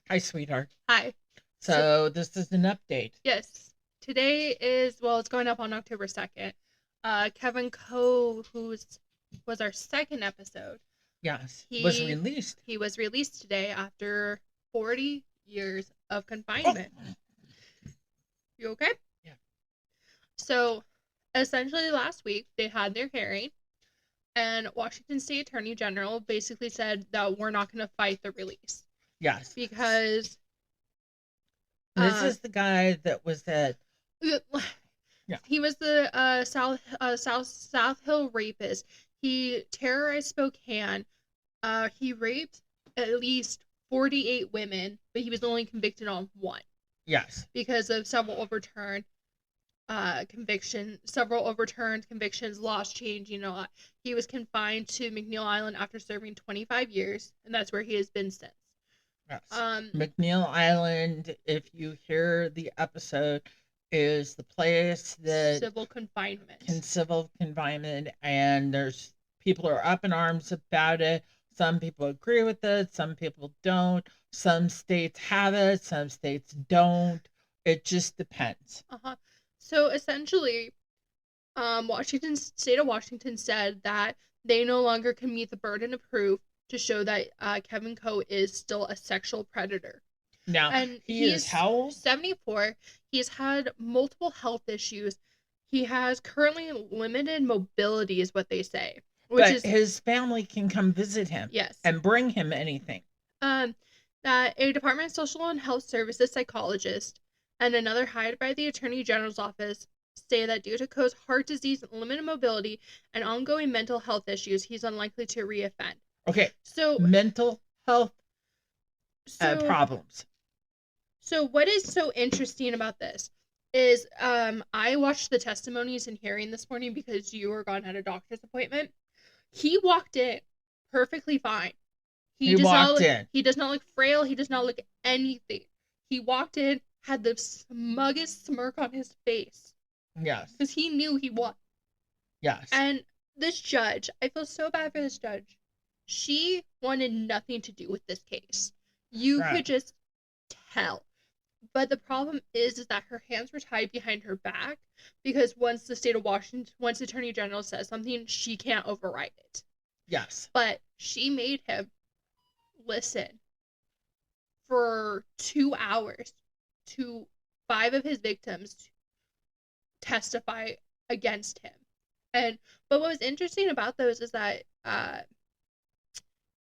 Hi, sweetheart. Hi. So this is an update. Yes, today is, well, it's going up on October 2nd. Kevin Coe, was our second episode, Yes, was he released. he was released today after 40 years of Oh, confinement. You okay? yeah. So, essentially last week they had their hearing, and Washington State Attorney General basically said that we're not going to fight the release Yes. because This uh is the guy that was at. Yeah. he was the South Hill rapist. He terrorized Spokane. He raped at least 48 women, but he was only convicted on one Yes. because of several overturned convictions, laws changing a lot. He was confined to McNeil Island after serving 25 years, and that's where he has been since. Yes. Um, McNeil Island, if you hear the episode, is the place that civil confinement, and there's people are up in arms about it. Some people agree with it, some people don't. Some states have it, some states don't. It just depends. uh-huh. So essentially, State of Washington said that they no longer can meet the burden of proof to show that Kevin Coe is still a sexual predator. Now, And he is how old? 74. He's had multiple health issues. He has currently limited mobility, is what they say. But his family can come visit him. Yes. And bring him anything. That a Department of Social and Health Services psychologist and another hired by the Attorney General's office say that due to Coe's heart disease, limited mobility, and ongoing mental health issues, he's unlikely to reoffend. Okay. So mental health problems. So what is so interesting about this is I watched the testimonies and hearing this morning because you were gone at a doctor's appointment. He walked in perfectly fine. He does not look frail. He does not look anything. He walked in, had the smuggest smirk on his face. Yes. Because he knew he won. Yes. And this judge, I feel so bad for this judge. She wanted nothing to do with this case. You could just tell. But the problem is that her hands were tied behind her back because once the Attorney General says something, she can't override it. Yes. But she made him listen for 2 hours to 5 of his victims testify against him. But what was interesting about those is that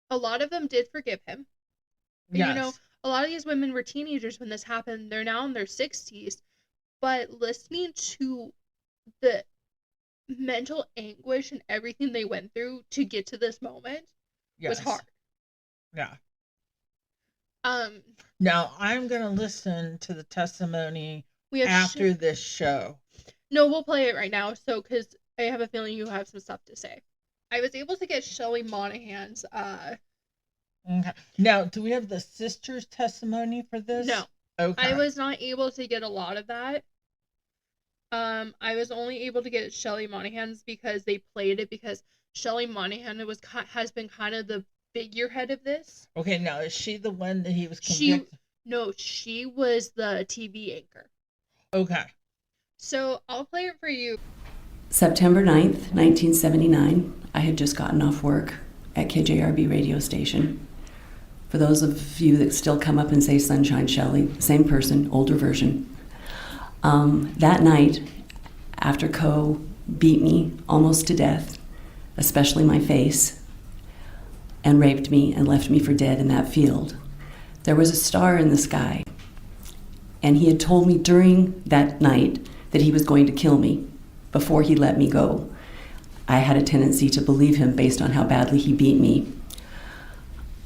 a lot of them did forgive him. Yes. You know, a lot of these women were teenagers when this happened. They're now in their 60s. But listening to the mental anguish and everything they went through to get to this moment was hard. Yeah. Now I'm gonna listen to the testimony after this show. No, we'll play it right now. So, because I have a feeling you have some stuff to say. I was able to get Shelley Monahan's. Okay. Now, do we have the sister's testimony for this? No. Okay. I was not able to get a lot of that. I was only able to get Shelley Monahan's because they played it because Shelley Monahan has been kind of the figurehead of this. Okay, now is she the one that he was convicted? No, she was the TV anchor. Okay. So I'll play it for you. September 9th, 1979, I had just gotten off work at KJRB radio station. For those of you that still come up and say Sunshine Shelley, same person, older version. That night, after Coe beat me almost to death, especially my face, and raped me and left me for dead in that field, there was a star in the sky. And he had told me during that night that he was going to kill me before he let me go. I had a tendency to believe him based on how badly he beat me.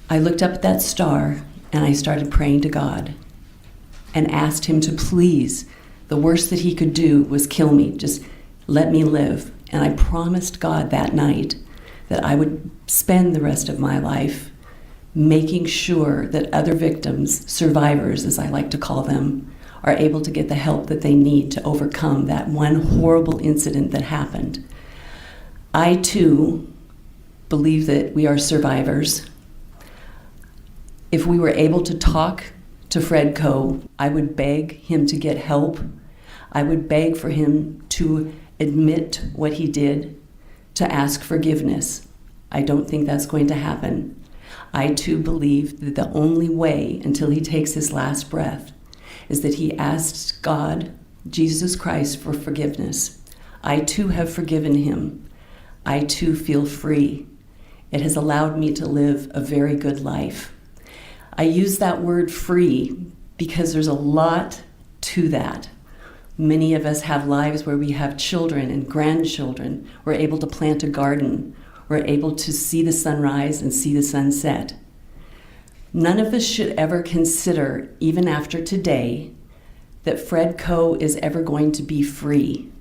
I looked up at that star and I started praying to God and asked him to please, the worst that he could do was kill me, just let me live. And I promised God that night that I would spend the rest of my life making sure that other victims, survivors as I like to call them, are able to get the help that they need to overcome that one horrible incident that happened. I too believe that we are survivors. If we were able to talk to Fred Coe. I would beg him to get help. I would beg for him to admit what he did, to ask forgiveness. I don't think that's going to happen. I too believe that the only way until he takes his last breath is that he asks God, Jesus Christ, for forgiveness. I too have forgiven him. I too feel free. It has allowed me to live a very good life. I use that word free because there's a lot to that. Many of us have lives where we have children and grandchildren. We're able to plant a garden. We're able to see the sunrise and see the sunset. None of us should ever consider, even after today, that Fred Coe is ever going to be free,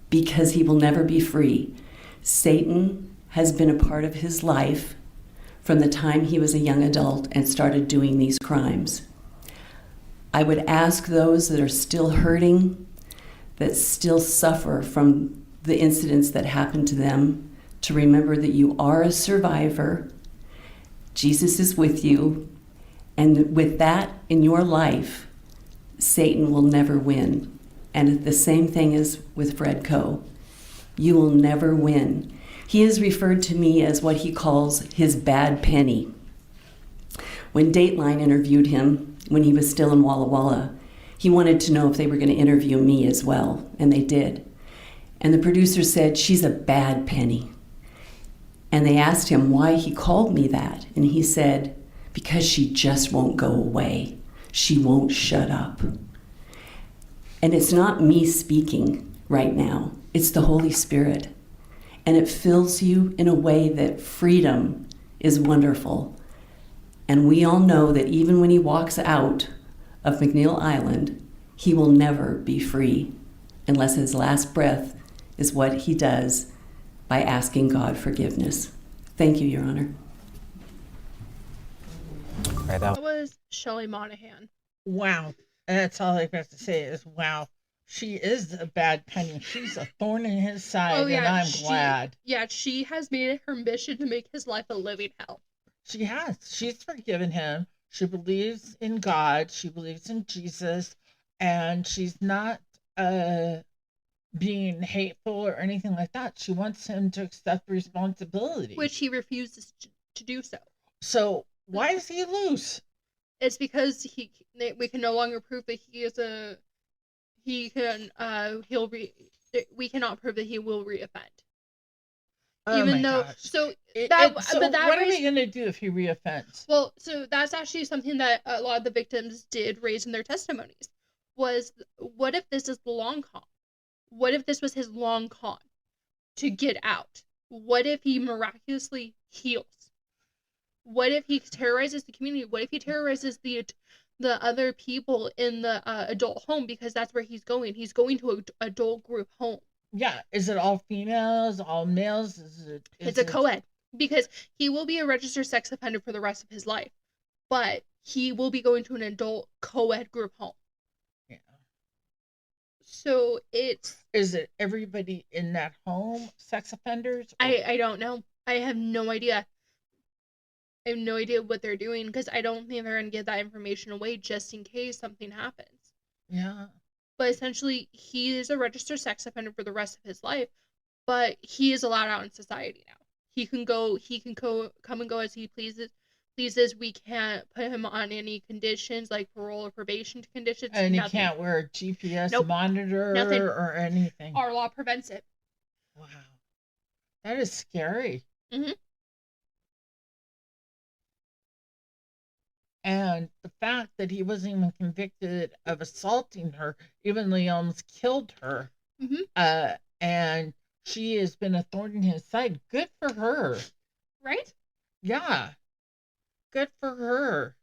because he will never be free. Satan has been a part of his life from the time he was a young adult and started doing these crimes. I would ask those that are still hurting, that still suffer from the incidents that happened to them, to remember that you are a survivor. Jesus is with you, and with that in your life, Satan will never win. And the same thing is with Fred Coe. You will never win. He is referred to me as what he calls his bad penny. When Dateline interviewed him, when he was still in Walla Walla, he wanted to know if they were going to interview me as well, and they did. And the producer said, she's a bad penny. And they asked him why he called me that. And he said, because she just won't go away. She won't shut up. And it's not me speaking right now. It's the Holy Spirit. And it fills you in a way that freedom is wonderful. And we all know that even when he walks out of McNeil Island, he will never be free unless his last breath is what he does by asking God forgiveness. Thank you, Your Honor. That was Shelley Monahan. Wow. That's all I got to say is wow. She is a bad penny. She's a thorn in his side, and I'm glad. Yeah, she has made it her mission to make his life a living hell. She has. She's forgiven him. She believes in God. She believes in Jesus. And she's not being hateful or anything like that. She wants him to accept responsibility. Which he refuses to do so. So why is he loose? It's because we can no longer prove that we cannot prove that he will reoffend. Oh even though gosh. so what are we going to do if he reoffends? Well, so that's actually something that a lot of the victims did raise in their testimonies, was what if this is the long con? What if this was his long con to get out? What if he miraculously heals? What if he terrorizes the community? What if he terrorizes the other people in the adult home, because that's where he's going. He's going to an adult group home. Yeah. Is it all females, all males? It's a co-ed, because he will be a registered sex offender for the rest of his life, but he will be going to an adult co-ed group home. Yeah. So is it everybody in that home sex offenders? I don't know. I have no idea. I have no idea what they're doing, because I don't think they're going to give that information away just in case something happens. Yeah. But essentially, he is a registered sex offender for the rest of his life, but he is allowed out in society now. He can come and go as he pleases. We can't put him on any conditions like parole or probation conditions. And he can't wear a GPS monitor or anything. Our law prevents it. Wow. That is scary. Mm-hmm. And the fact that he wasn't even convicted of assaulting her, even though he almost killed her, mm-hmm. And she has been a thorn in his side. Good for her. Right? Yeah. Good for her.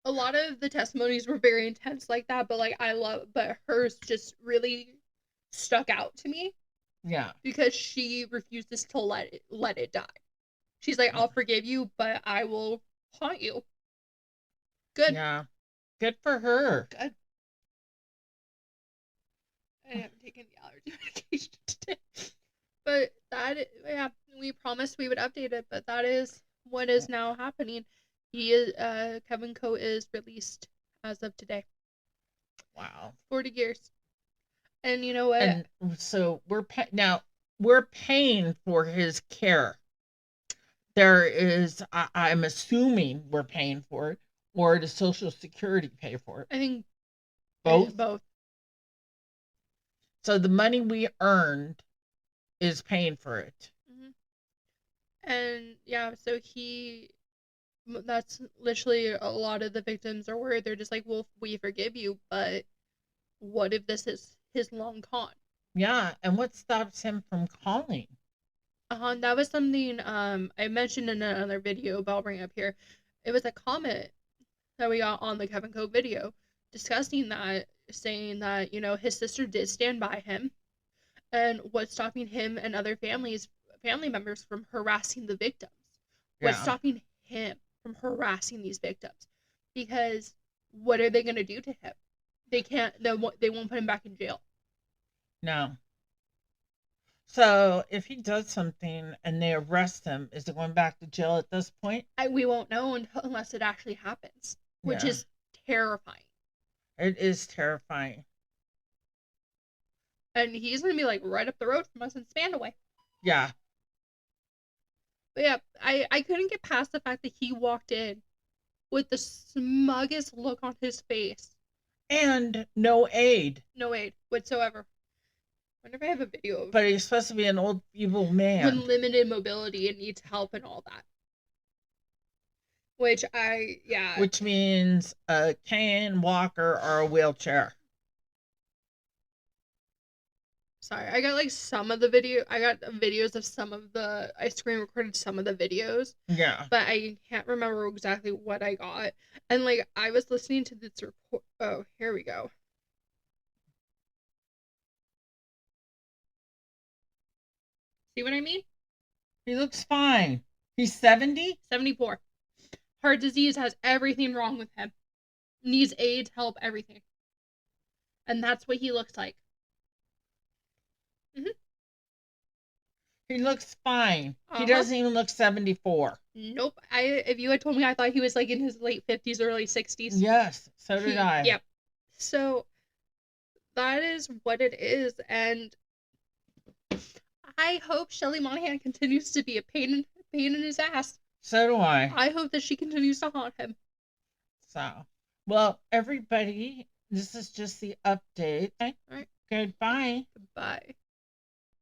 A lot of the testimonies were very intense like that, but hers just really stuck out to me. Yeah. Because she refuses to let it die. She's like, I'll forgive you, but I will haunt you. Good. Yeah. Good for her. Good. I haven't taken the allergy medication today. But we promised we would update it, but that is what is now happening. He is Kevin Coe is released as of today. Wow. 40 years. And you know what? And so we're paying for his care. There is, I'm assuming we're paying for it, or does Social Security pay for it? I think both. Both. So the money we earned is paying for it. Mm-hmm. And yeah, so that's literally a lot of the victims are worried. They're just like, well, we forgive you, but what if this is his long con? Yeah, and what stops him from calling? That was something I mentioned in another video, but I'll bring up here. It was a comment that we got on the Kevin Coe video discussing that, saying that, you know, his sister did stand by him, and what's stopping him and other family members from harassing the victims? What's stopping him from harassing these victims? Because what are they going to do to him? They won't put him back in jail. No. So if he does something and they arrest him, is it going back to jail at this point? We won't know unless it actually happens, which is terrifying. It is terrifying. And he's going to be like right up the road from us in Spanaway. Yeah. But yeah, I couldn't get past the fact that he walked in with the smuggest look on his face. And no aid. No aid whatsoever. I wonder if I have a video of. But he's supposed to be an old, evil man. With limited mobility and needs help and all that. Which means a cane, walker, or a wheelchair. Sorry, I got like some of the video. I got videos of some of the. I screen recorded some of the videos. Yeah. But I can't remember exactly what I got. And like I was listening to this report. Oh, here we go. See what I mean? He looks fine. He's 70? 74. Heart disease, has everything wrong with him. Needs AIDS, help, everything. And that's what he looks like. Mm-hmm. He looks fine. He doesn't even look 74. Nope. If you had told me, I thought he was like in his late 50s, early 60s. Yes, so did I. Yep. So that is what it is, and I hope Shelley Monahan continues to be a pain in his ass. So do I. I hope that she continues to haunt him. So, well, everybody, this is just the update. All right. Goodbye. Goodbye.